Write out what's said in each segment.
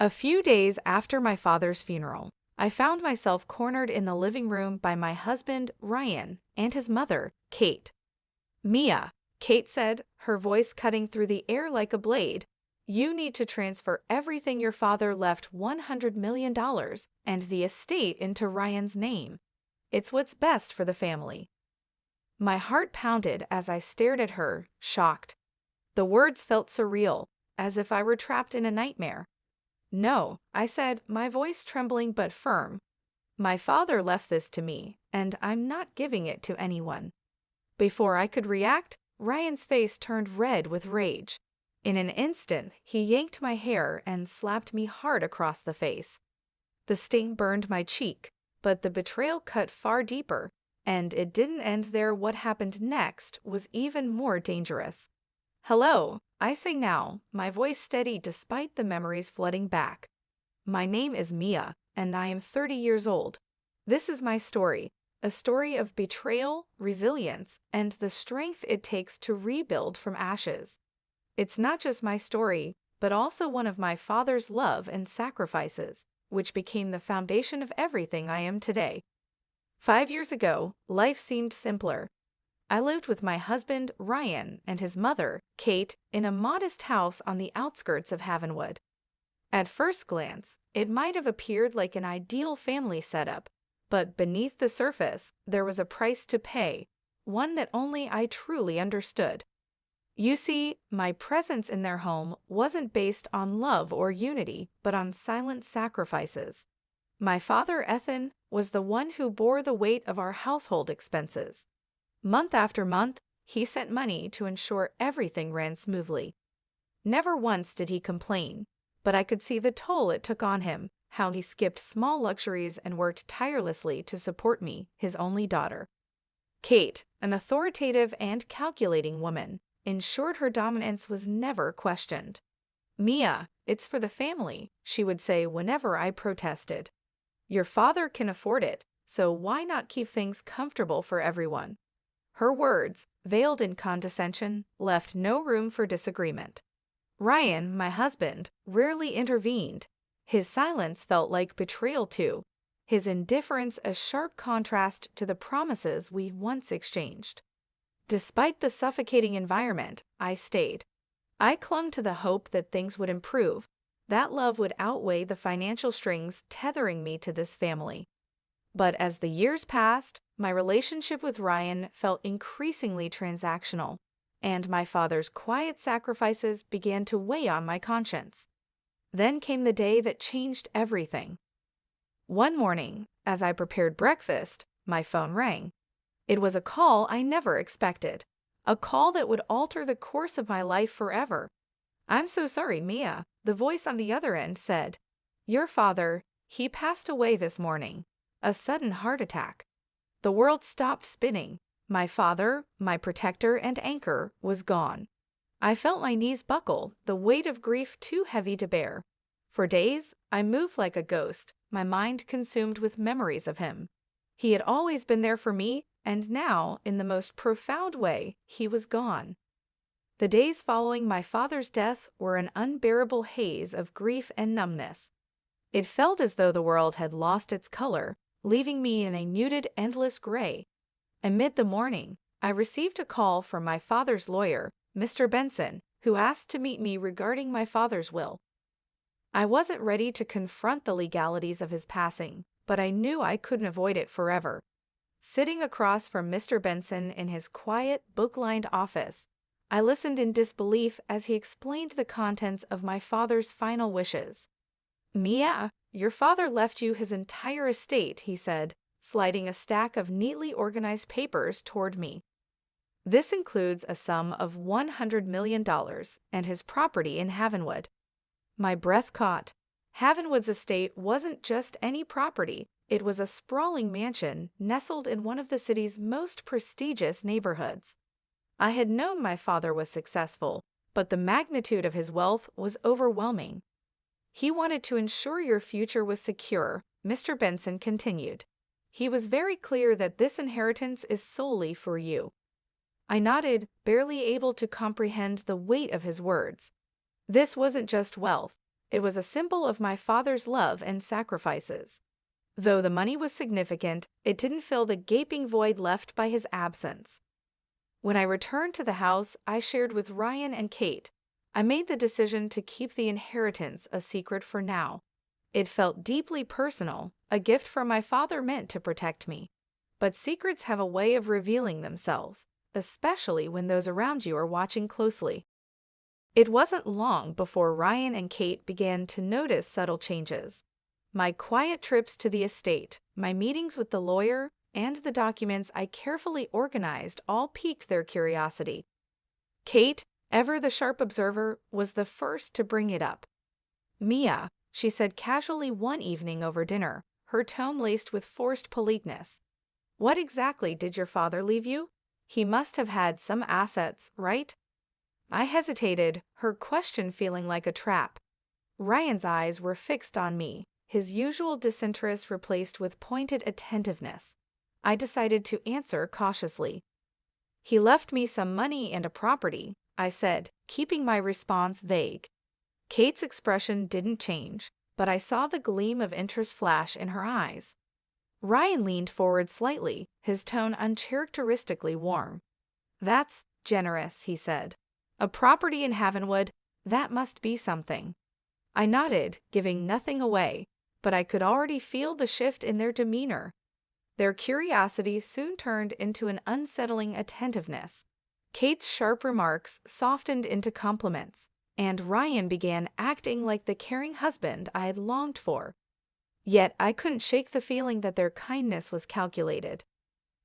A few days after my father's funeral, I found myself cornered in the living room by my husband, Ryan, and his mother, Kate. Mia, Kate said, her voice cutting through the air like a blade. You need to transfer everything your father left $100 million and the estate into Ryan's name. It's what's best for the family. My heart pounded as I stared at her, shocked. The words felt surreal, as if I were trapped in a nightmare. No, I said, my voice trembling but firm. My father left this to me, and I'm not giving it to anyone. Before I could react, Ryan's face turned red with rage. In an instant, he yanked my hair and slapped me hard across the face. The sting burned my cheek, but the betrayal cut far deeper, and it didn't end there. What happened next was even more dangerous. Hello, I say now, my voice steady despite the memories flooding back. My name is Mia, and I am 30 years old. This is my story, a story of betrayal, resilience, and the strength it takes to rebuild from ashes. It's not just my story, but also one of my father's love and sacrifices, which became the foundation of everything I am today. 5 years ago, life seemed simpler. I lived with my husband, Ryan, and his mother, Kate, in a modest house on the outskirts of Havenwood. At first glance, it might have appeared like an ideal family setup, but beneath the surface, there was a price to pay, one that only I truly understood. You see, my presence in their home wasn't based on love or unity, but on silent sacrifices. My father, Ethan, was the one who bore the weight of our household expenses. Month after month, he sent money to ensure everything ran smoothly. Never once did he complain, but I could see the toll it took on him, how he skipped small luxuries and worked tirelessly to support me, his only daughter. Kate, an authoritative and calculating woman, ensured her dominance was never questioned. Mia, it's for the family, she would say whenever I protested. Your father can afford it, so why not keep things comfortable for everyone? Her words, veiled in condescension, left no room for disagreement. Ryan, my husband, rarely intervened. His silence felt like betrayal too, his indifference a sharp contrast to the promises we once exchanged. Despite the suffocating environment, I stayed. I clung to the hope that things would improve, that love would outweigh the financial strings tethering me to this family. But as the years passed, my relationship with Ryan felt increasingly transactional, and my father's quiet sacrifices began to weigh on my conscience. Then came the day that changed everything. One morning, as I prepared breakfast, my phone rang. It was a call I never expected, a call that would alter the course of my life forever. I'm so sorry, Mia, the voice on the other end said. Your father, he passed away this morning. A sudden heart attack. The world stopped spinning. My father, my protector and anchor, was gone. I felt my knees buckle, the weight of grief too heavy to bear. For days, I moved like a ghost, my mind consumed with memories of him. He had always been there for me, and now, in the most profound way, he was gone. The days following my father's death were an unbearable haze of grief and numbness. It felt as though the world had lost its color, leaving me in a muted, endless gray. Amid the mourning, I received a call from my father's lawyer, Mr. Benson, who asked to meet me regarding my father's will. I wasn't ready to confront the legalities of his passing, but I knew I couldn't avoid it forever. Sitting across from Mr. Benson in his quiet, book-lined office, I listened in disbelief as he explained the contents of my father's final wishes. Mia, your father left you his entire estate, he said, sliding a stack of neatly organized papers toward me. This includes a sum of $100 million and his property in Havenwood. My breath caught. Havenwood's estate wasn't just any property, it was a sprawling mansion nestled in one of the city's most prestigious neighborhoods. I had known my father was successful, but the magnitude of his wealth was overwhelming. He wanted to ensure your future was secure, Mr. Benson continued. He was very clear that this inheritance is solely for you. I nodded, barely able to comprehend the weight of his words. This wasn't just wealth. It was a symbol of my father's love and sacrifices. Though the money was significant, it didn't fill the gaping void left by his absence. When I returned to the house, I shared with Ryan and Kate. I made the decision to keep the inheritance a secret for now. It felt deeply personal, a gift from my father meant to protect me. But secrets have a way of revealing themselves, especially when those around you are watching closely. It wasn't long before Ryan and Kate began to notice subtle changes. My quiet trips to the estate, my meetings with the lawyer, and the documents I carefully organized all piqued their curiosity. Kate, ever the sharp observer, was the first to bring it up. "Mia," she said casually one evening over dinner, her tone laced with forced politeness. "What exactly did your father leave you? He must have had some assets, right?" I hesitated, her question feeling like a trap. Ryan's eyes were fixed on me, his usual disinterest replaced with pointed attentiveness. I decided to answer cautiously. "He left me some money and a property," I said, keeping my response vague. Kate's expression didn't change, but I saw the gleam of interest flash in her eyes. Ryan leaned forward slightly, his tone uncharacteristically warm. "That's generous," he said. "A property in Havenwood, that must be something." I nodded, giving nothing away, but I could already feel the shift in their demeanor. Their curiosity soon turned into an unsettling attentiveness. Kate's sharp remarks softened into compliments, and Ryan began acting like the caring husband I had longed for. Yet I couldn't shake the feeling that their kindness was calculated.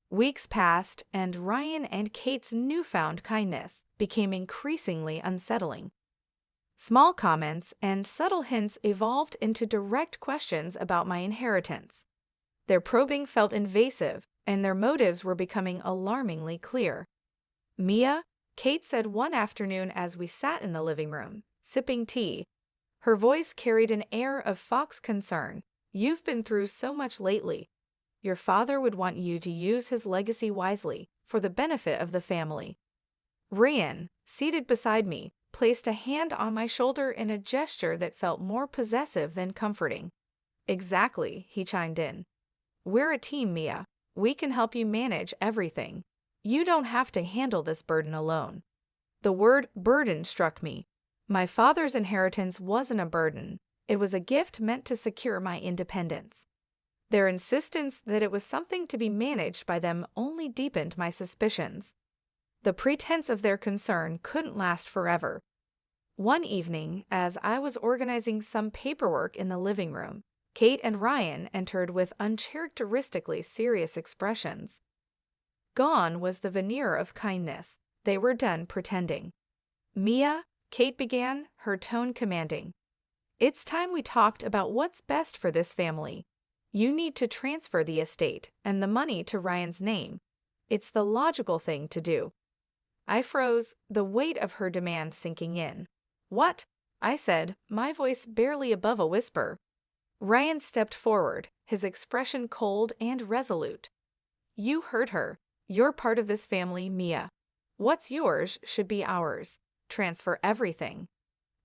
Weeks passed, and Ryan and Kate's newfound kindness became increasingly unsettling. Small comments and subtle hints evolved into direct questions about my inheritance. Their probing felt invasive, and their motives were becoming alarmingly clear. "Mia," Kate said one afternoon as we sat in the living room, sipping tea. Her voice carried an air of fox concern. "You've been through so much lately. Your father would want you to use his legacy wisely, for the benefit of the family." Ryan, seated beside me, placed a hand on my shoulder in a gesture that felt more possessive than comforting. "Exactly," he chimed in. "We're a team, Mia. We can help you manage everything. You don't have to handle this burden alone." The word burden struck me. My father's inheritance wasn't a burden. It was a gift meant to secure my independence. Their insistence that it was something to be managed by them only deepened my suspicions. The pretense of their concern couldn't last forever. One evening, as I was organizing some paperwork in the living room, Kate and Ryan entered with uncharacteristically serious expressions. Gone was the veneer of kindness. They were done pretending. "Mia," Kate began, her tone commanding. "It's time we talked about what's best for this family. You need to transfer the estate and the money to Ryan's name. It's the logical thing to do." I froze, the weight of her demand sinking in. "What?" I said, my voice barely above a whisper. Ryan stepped forward, his expression cold and resolute. "You heard her. You're part of this family, Mia. What's yours should be ours. Transfer everything."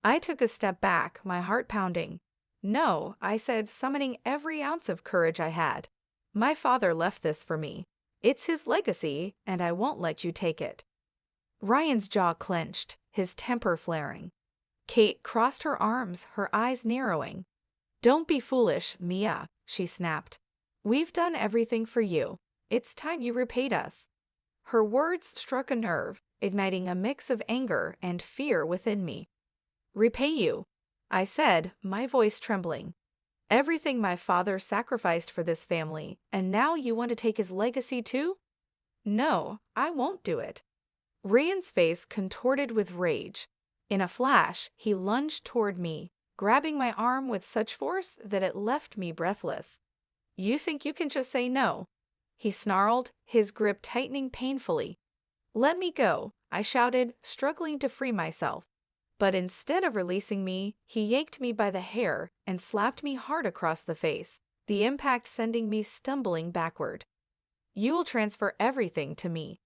I took a step back, my heart pounding. "No," I said, summoning every ounce of courage I had. "My father left this for me. It's his legacy, and I won't let you take it." Ryan's jaw clenched, his temper flaring. Kate crossed her arms, her eyes narrowing. "Don't be foolish, Mia," she snapped. "We've done everything for you. It's time you repaid us." Her words struck a nerve, igniting a mix of anger and fear within me. "Repay you," I said, my voice trembling. "Everything my father sacrificed for this family, and now you want to take his legacy too?" "No, I won't do it." Ryan's face contorted with rage. In a flash, he lunged toward me, grabbing my arm with such force that it left me breathless. "You think you can just say no?" he snarled, his grip tightening painfully. "Let me go," I shouted, struggling to free myself. But instead of releasing me, he yanked me by the hair and slapped me hard across the face, the impact sending me stumbling backward. "You will transfer everything to me,"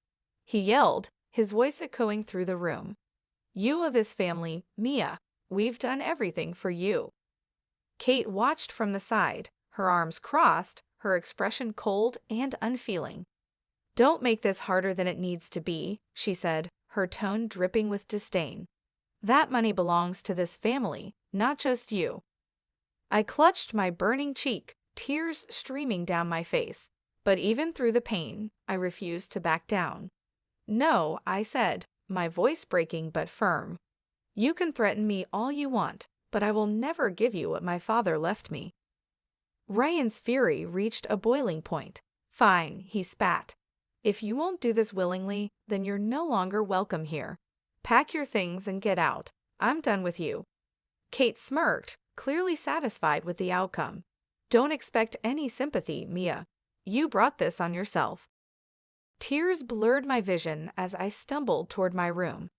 he yelled, his voice echoing through the room. "You of this family, Mia. We've done everything for you." Kate watched from the side, her arms crossed, her expression cold and unfeeling. "Don't make this harder than it needs to be," she said, her tone dripping with disdain. "That money belongs to this family, not just you." I clutched my burning cheek, tears streaming down my face. But even through the pain, I refused to back down. "No," I said, my voice breaking but firm. "You can threaten me all you want, but I will never give you what my father left me." Ryan's fury reached a boiling point. "Fine," he spat. "If you won't do this willingly, then you're no longer welcome here. Pack your things and get out. I'm done with you." Kate smirked, clearly satisfied with the outcome. "Don't expect any sympathy, Mia. You brought this on yourself." Tears blurred my vision as I stumbled toward my room.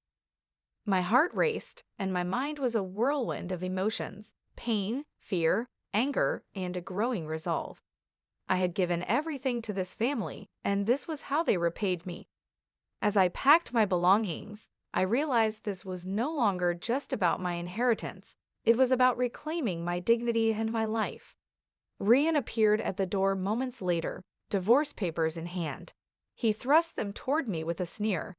My heart raced, and my mind was a whirlwind of emotions: pain, fear, anger, and a growing resolve. I had given everything to this family, and this was how they repaid me. As I packed my belongings, I realized this was no longer just about my inheritance. It was about reclaiming my dignity and my life. Ryan appeared at the door moments later, divorce papers in hand. He thrust them toward me with a sneer.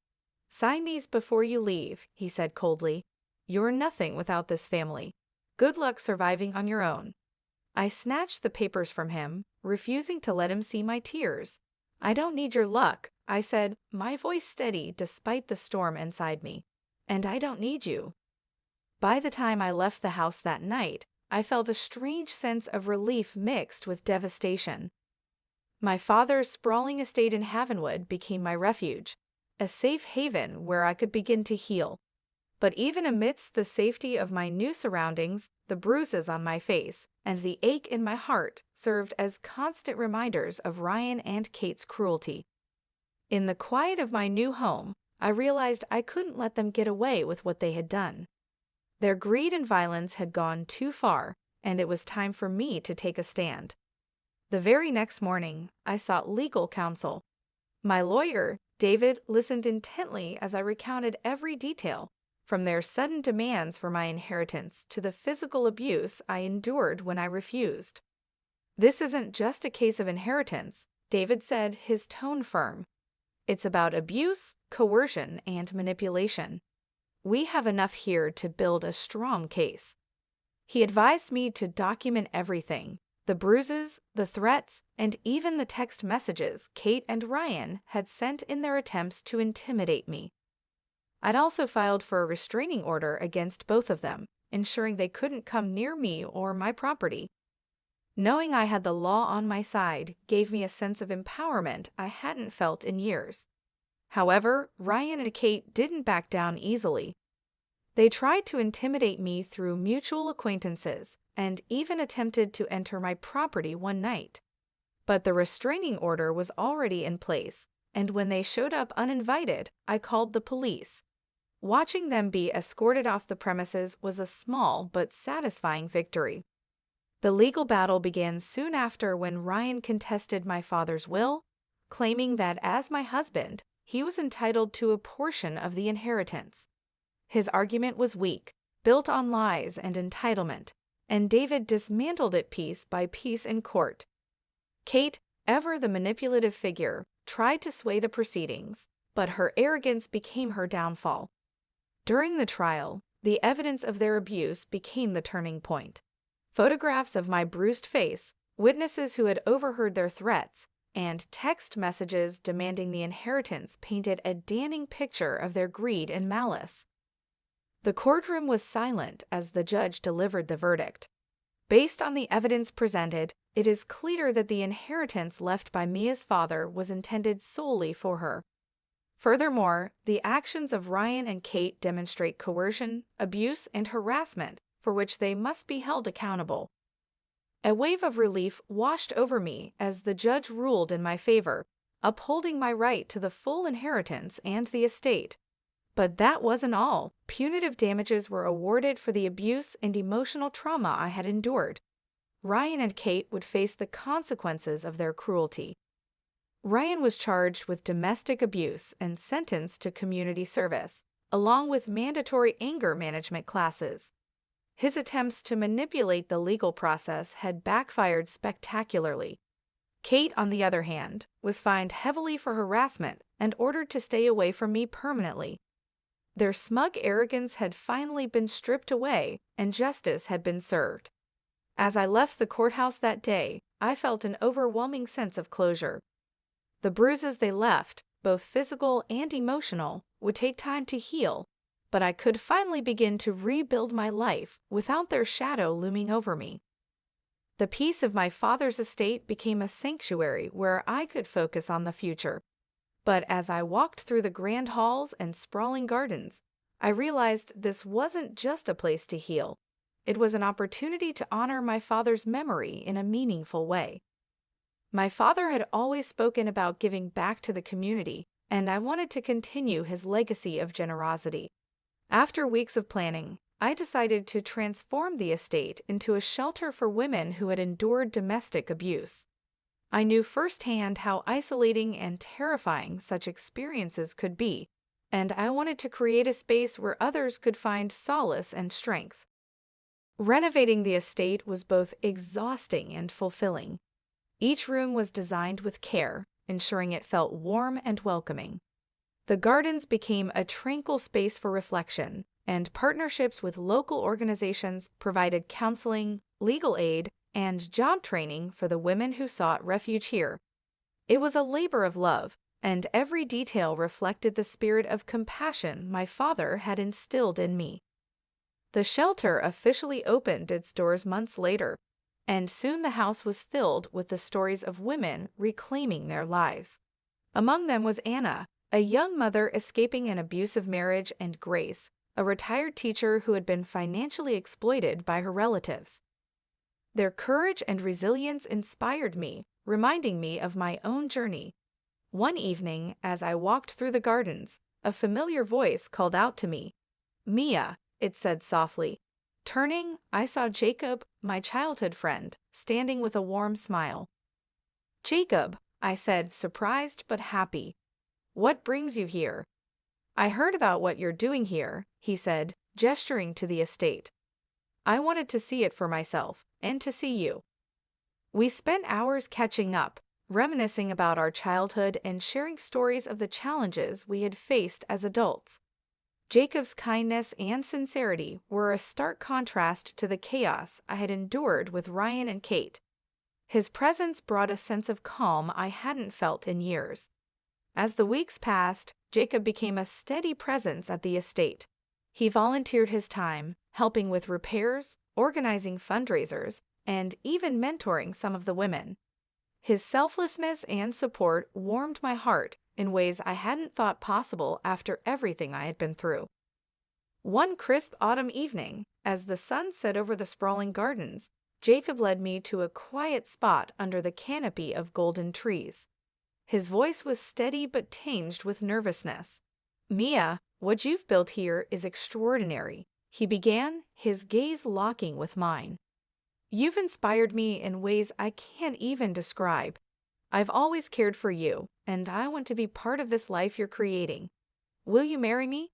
"Sign these before you leave," he said coldly. "You're nothing without this family. Good luck surviving on your own." I snatched the papers from him, refusing to let him see my tears. "I don't need your luck," I said, my voice steady despite the storm inside me. "And I don't need you." By the time I left the house that night, I felt a strange sense of relief mixed with devastation. My father's sprawling estate in Havenwood became my refuge, a safe haven where I could begin to heal. But even amidst the safety of my new surroundings, the bruises on my face and the ache in my heart served as constant reminders of Ryan and Kate's cruelty. In the quiet of my new home, I realized I couldn't let them get away with what they had done. Their greed and violence had gone too far, and it was time for me to take a stand. The very next morning, I sought legal counsel. My lawyer, David, listened intently as I recounted every detail, from their sudden demands for my inheritance to the physical abuse I endured when I refused. "This isn't just a case of inheritance," David said, his tone firm. "It's about abuse, coercion, and manipulation. We have enough here to build a strong case." He advised me to document everything: the bruises, the threats, and even the text messages Kate and Ryan had sent in their attempts to intimidate me. I'd also filed for a restraining order against both of them, ensuring they couldn't come near me or my property. Knowing I had the law on my side gave me a sense of empowerment I hadn't felt in years. However, Ryan and Kate didn't back down easily. They tried to intimidate me through mutual acquaintances and even attempted to enter my property one night. But the restraining order was already in place, and when they showed up uninvited, I called the police. Watching them be escorted off the premises was a small but satisfying victory. The legal battle began soon after when Ryan contested my father's will, claiming that as my husband, he was entitled to a portion of the inheritance. His argument was weak, built on lies and entitlement, and David dismantled it piece by piece in court. Kate, ever the manipulative figure, tried to sway the proceedings, but her arrogance became her downfall. During the trial, the evidence of their abuse became the turning point. Photographs of my bruised face, witnesses who had overheard their threats, and text messages demanding the inheritance painted a damning picture of their greed and malice. The courtroom was silent as the judge delivered the verdict. Based on the evidence presented, it is clear that the inheritance left by Mia's father was intended solely for her. Furthermore, the actions of Ryan and Kate demonstrate coercion, abuse, and harassment for which they must be held accountable. A wave of relief washed over me as the judge ruled in my favor, upholding my right to the full inheritance and the estate. But that wasn't all. Punitive damages were awarded for the abuse and emotional trauma I had endured. Ryan and Kate would face the consequences of their cruelty. Ryan was charged with domestic abuse and sentenced to community service, along with mandatory anger management classes. His attempts to manipulate the legal process had backfired spectacularly. Kate, on the other hand, was fined heavily for harassment and ordered to stay away from me permanently. Their smug arrogance had finally been stripped away, and justice had been served. As I left the courthouse that day, I felt an overwhelming sense of closure. The bruises they left, both physical and emotional, would take time to heal, but I could finally begin to rebuild my life without their shadow looming over me. The peace of my father's estate became a sanctuary where I could focus on the future. But as I walked through the grand halls and sprawling gardens, I realized this wasn't just a place to heal. It was an opportunity to honor my father's memory in a meaningful way. My father had always spoken about giving back to the community, and I wanted to continue his legacy of generosity. After weeks of planning, I decided to transform the estate into a shelter for women who had endured domestic abuse. I knew firsthand how isolating and terrifying such experiences could be, and I wanted to create a space where others could find solace and strength. Renovating the estate was both exhausting and fulfilling. Each room was designed with care, ensuring it felt warm and welcoming. The gardens became a tranquil space for reflection, and partnerships with local organizations provided counseling, legal aid, and job training for the women who sought refuge here. It was a labor of love, and every detail reflected the spirit of compassion my father had instilled in me. The shelter officially opened its doors months later, and soon the house was filled with the stories of women reclaiming their lives. Among them was Anna, a young mother escaping an abusive marriage, and Grace, a retired teacher who had been financially exploited by her relatives. Their courage and resilience inspired me, reminding me of my own journey. One evening, as I walked through the gardens, a familiar voice called out to me. "Mia," it said softly. Turning, I saw Jacob, my childhood friend, standing with a warm smile. "Jacob," I said, surprised but happy. "What brings you here?" "I heard about what you're doing here," he said, gesturing to the estate. "I wanted to see it for myself, and to see you." We spent hours catching up, reminiscing about our childhood and sharing stories of the challenges we had faced as adults. Jacob's kindness and sincerity were a stark contrast to the chaos I had endured with Ryan and Kate. His presence brought a sense of calm I hadn't felt in years. As the weeks passed, Jacob became a steady presence at the estate. He volunteered his time, helping with repairs, organizing fundraisers, and even mentoring some of the women. His selflessness and support warmed my heart in ways I hadn't thought possible after everything I had been through. One crisp autumn evening, as the sun set over the sprawling gardens, Jacob led me to a quiet spot under the canopy of golden trees. His voice was steady but tinged with nervousness. "Mia, what you've built here is extraordinary," he began, his gaze locking with mine. "You've inspired me in ways I can't even describe. I've always cared for you, and I want to be part of this life you're creating. Will you marry me?"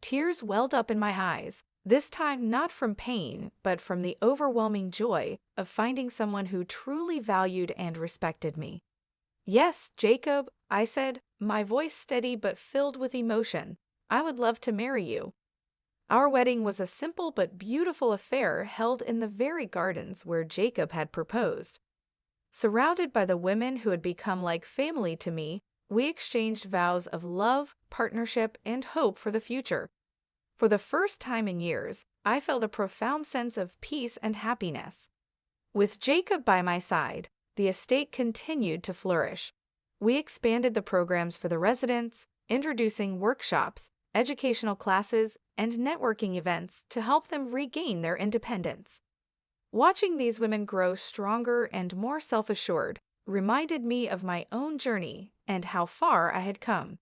Tears welled up in my eyes, this time not from pain, but from the overwhelming joy of finding someone who truly valued and respected me. "Yes, Jacob," I said, my voice steady but filled with emotion. "I would love to marry you." Our wedding was a simple but beautiful affair held in the very gardens where Jacob had proposed. Surrounded by the women who had become like family to me, we exchanged vows of love, partnership, and hope for the future. For the first time in years, I felt a profound sense of peace and happiness. With Jacob by my side, the estate continued to flourish. We expanded the programs for the residents, introducing workshops, educational classes, and networking events to help them regain their independence. Watching these women grow stronger and more self-assured reminded me of my own journey and how far I had come.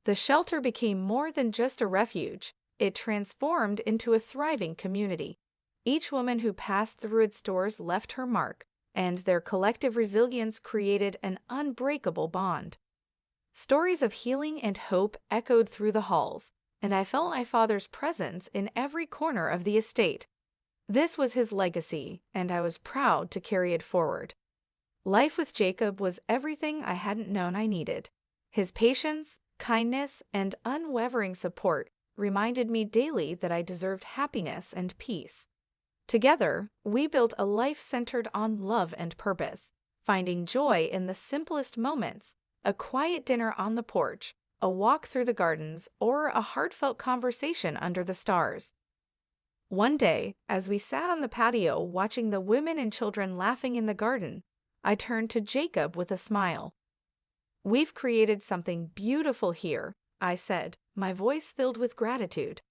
The shelter became more than just a refuge. It transformed into a thriving community. Each woman who passed through its doors left her mark, and their collective resilience created an unbreakable bond. Stories of healing and hope echoed through the halls, and I felt my father's presence in every corner of the estate. This was his legacy, and I was proud to carry it forward. Life with Jacob was everything I hadn't known I needed. His patience, kindness, and unwavering support reminded me daily that I deserved happiness and peace. Together, we built a life centered on love and purpose, finding joy in the simplest moments: a quiet dinner on the porch, a walk through the gardens, or a heartfelt conversation under the stars. One day, as we sat on the patio watching the women and children laughing in the garden, I turned to Jacob with a smile. "We've created something beautiful here," I said, my voice filled with gratitude.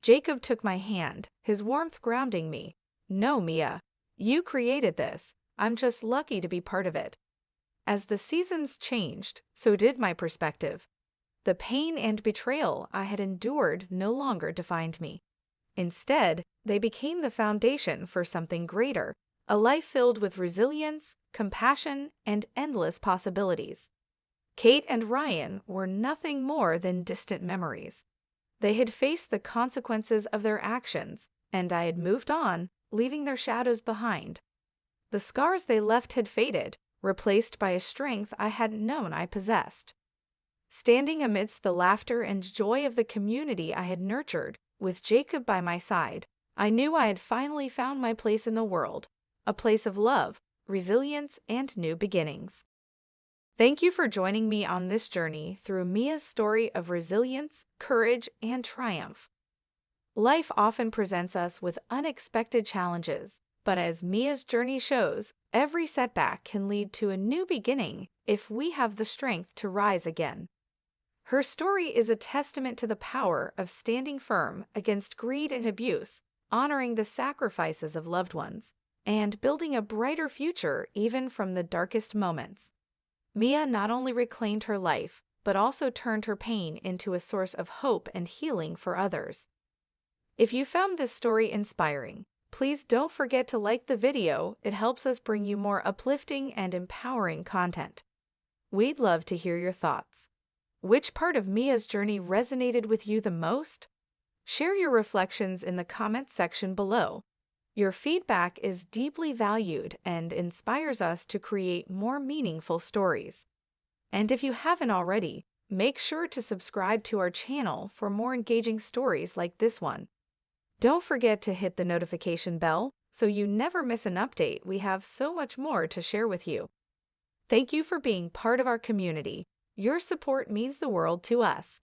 Jacob took my hand, his warmth grounding me. "No, Mia, you created this. I'm just lucky to be part of it." As the seasons changed, so did my perspective. The pain and betrayal I had endured no longer defined me. Instead, they became the foundation for something greater, a life filled with resilience, compassion, and endless possibilities. Kate and Ryan were nothing more than distant memories. They had faced the consequences of their actions, and I had moved on, leaving their shadows behind. The scars they left had faded, replaced by a strength I hadn't known I possessed. Standing amidst the laughter and joy of the community I had nurtured, with Jacob by my side, I knew I had finally found my place in the world, a place of love, resilience, and new beginnings. Thank you for joining me on this journey through Mia's story of resilience, courage, and triumph. Life often presents us with unexpected challenges, but as Mia's journey shows, every setback can lead to a new beginning if we have the strength to rise again. Her story is a testament to the power of standing firm against greed and abuse, honoring the sacrifices of loved ones, and building a brighter future even from the darkest moments. Mia not only reclaimed her life, but also turned her pain into a source of hope and healing for others. If you found this story inspiring, please don't forget to like the video. It helps us bring you more uplifting and empowering content. We'd love to hear your thoughts. Which part of Mia's journey resonated with you the most? Share your reflections in the comments section below. Your feedback is deeply valued and inspires us to create more meaningful stories. And if you haven't already, make sure to subscribe to our channel for more engaging stories like this one. Don't forget to hit the notification bell so you never miss an update. We have so much more to share with you. Thank you for being part of our community. Your support means the world to us.